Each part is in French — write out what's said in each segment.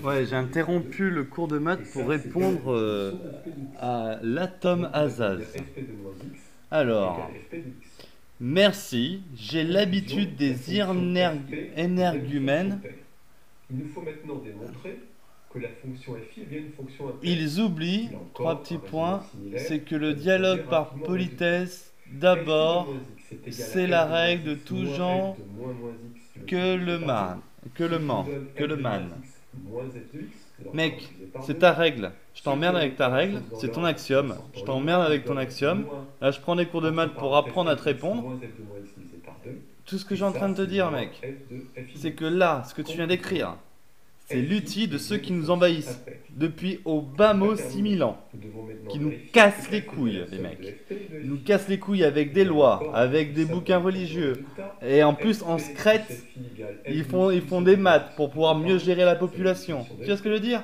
Ouais, j'ai interrompu le cours de maths pour répondre à l'atome Azaz. Alors, merci, j'ai l'habitude des énergumènes. Il nous faut maintenant démontrer que la fonction fi est bien une fonction impaire. Ils oublient, Là encore, trois petits un raisonnement points, similaire c'est que le va nous dialogue conduire par rapidement au politesse, résultat. d'abord, F de moins x est égal à c'est f la de moins règle de x tout moins genre f de moins x que le divisé par man, deux, que le ce qui man, nous donne que f le de moins man. x moins f de x, alors Mec, divisé par c'est deux. ta règle. Je Ce t'emmerde qui avec ta remonte règle, dans c'est ton l'ordre, axiome. sort Je dans le t'emmerde moins, avec nous ton donne axiome. moins Là, je prends des cours de entre maths pour parenthèses apprendre à f te de x répondre. moins f de moins x divisé par deux. Tout ce que Et j'ai en ça, train de te c'est dire, moins mec, f de fi c'est de que x. là, ce que tu viens d'écrire, c'est Fi l'outil de est ceux bien qui une nous fonction envahissent impaire. depuis au bas mot Pas 6000 terminé. ans, Nous devons maintenant qui nous vérifier cassent que les f est bien couilles, la les somme de mecs. ft et de Ils nous fi. cassent les couilles avec des Là lois, encore, avec des ça bouquins donne comme religieux. résultat Et en plus, f en de secret, fi égale f ils de font, x ils plus font f des de maths x pour pouvoir divisé mieux par gérer la un. C'est la population. définition Tu de vois ce que je veux dire?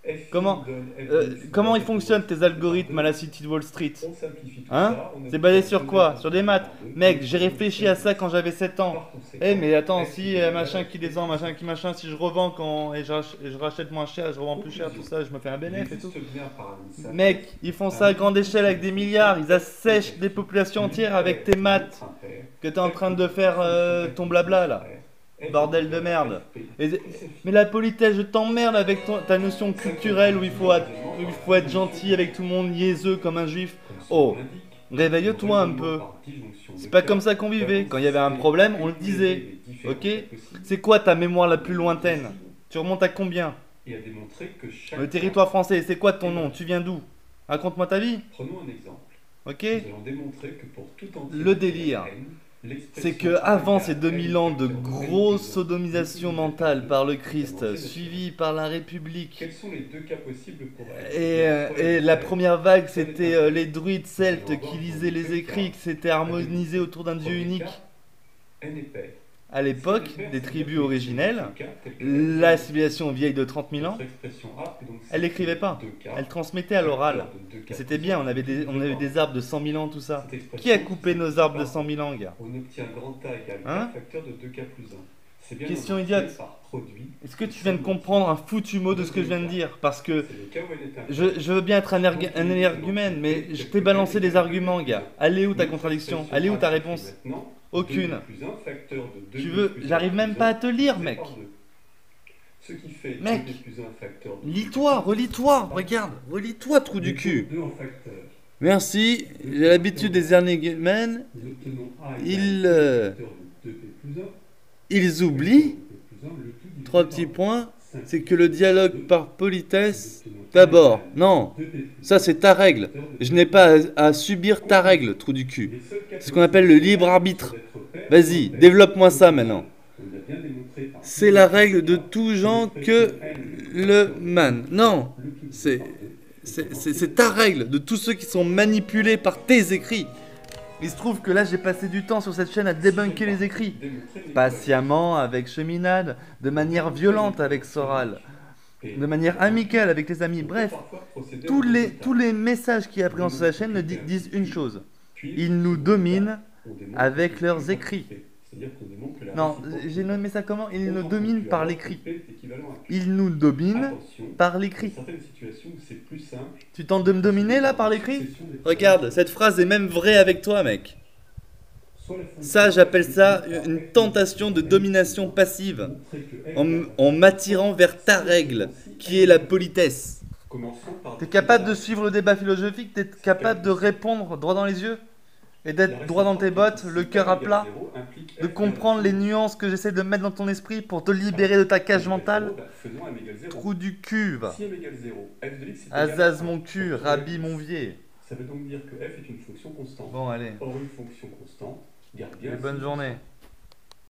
fi Comment, nous donne f de x moins comment ils f de moins fonctionnent x tes divisé par algorithmes à deux. la City de Wall Street? On simplifie tout Hein? ça, on C'est basé obtient sur 2f quoi? Sur des divisé maths? par 2, Mec, qui j'ai nous donne réfléchi f à de ça x. quand j'avais 7 ans. Par Eh conséquent, mais attends, f si est égal machin à qui f descend, de machin x. qui machin, si je revends quand et je rachète moins cher, je revends plus cher, tout Conclusion. ça, je me fais un Il bénéfice et tout. existe bien un paramètre simple, Mec, ils font ça un à grande échelle avec des milliards, ils fonction assèchent f des de populations x entières avec tes plus maths impair, que t'es en f train de de x faire fonction f ton de blabla x là. f Bordel de égale à merde. fp Et- plus fi. mais la politesse, je t'emmerde avec ta notion culturelle où il faut être gentil avec tout le monde, niaiseux comme un juif. Comme son Oh, nom l'indique, réveille-toi un raisonnement peu. par disjonction C'est de pas cas comme ça qu'on vivait. va Quand il y avait un consister problème, à on le énumérer disait. les différents Ok? cas possibles C'est quoi ta mémoire la plus lointaine? Tu remontes à combien? et à démontrer que chaque Le cas. territoire français, c'est quoi ton nom? Tu viens d'où? Raconte-moi ta vie. Prenons un exemple. Ok? Nous allons démontrer que pour tout entier Le délire, c'est que avant ces 2000 ans de grosse sodomisation mentale par le Christ, suivie par la République, quels sont les deux cas possibles pour et la première vague, c'était les druides celtes qui lisaient les écrits, qui s'étaient harmonisés autour d'un dieu unique. n est pair. À l'époque des tribus originelles, la civilisation vieille de 30 000 ans, elle n'écrivait pas, elle transmettait à l'oral. Et c'était bien, on avait des arbres de 100 000 ans, tout ça. Qui a coupé nos arbres de 100 000 ans, gars? On obtient grand A égale Hein? K facteur de 2K plus 1. C'est bien Question identifié idiote. par produit. Est-ce que tu viens de comprendre un foutu mot de ce que je viens de dire? Parce que C'est le cas où n est impair. je veux bien être un énergumène, mais je t'ai balancé des arguments, gars. Elle est où ta contradiction? Elle est où ta réponse? Aucune. Tu veux, j'arrive même pas à te lire, mec. Ce qui fait Mec, 2 plus 1 facteur de lis-toi, relis-toi, regarde, relis-toi, trou du cul. 2 en facteur. Merci, j'ai l'habitude des énergumènes. Nous obtenons A Ils, égale facteur de 2p plus 1. Ils oublient, 2p plus 1, le tout divisé trois par petits deux. points, 5. c'est que le dialogue par politesse, Nous obtenons A d'abord, égale non, 2p plus ça c'est ta règle. Je n'ai pas à subir ta règle, trou du cul. C'est ce qu'on appelle le libre arbitre. Vas-y, développe-moi ça maintenant. C'est la règle de tout gens que le man. Non, c'est ta règle de tous ceux qui sont manipulés par tes écrits. Il se trouve que là j'ai passé du temps sur cette chaîne à débunker les écrits. Patiemment avec Cheminade, de manière violente avec Soral, de manière amicale avec les amis. Bref, tous les messages qu'il y a présents sur sa chaîne disent une chose. Ils nous dominent avec leurs écrits. Non, j'ai nommé ça comment? Ils nous dominent par l'écrit. Ils nous dominent par l'écrit. Tu tentes de me dominer là par l'écrit? Regarde, cette phrase est même vraie avec toi, mec. Ça, j'appelle ça une tentation de domination passive, en m'attirant vers ta règle, qui est la politesse. T'es capable de suivre le débat philosophique? T'es capable de répondre droit dans les yeux? Et d'être droit dans tes bottes, le cœur à plat? De comprendre les nuances que j'essaie de mettre dans ton esprit pour te libérer de ta cage mentale? Trou du cul, va. Azaz mon cul, Rabbi mon vieux. Ça veut donc dire que f est une fonction constante. Bon, allez. Or, une fonction constante garde bien. Bonne journée.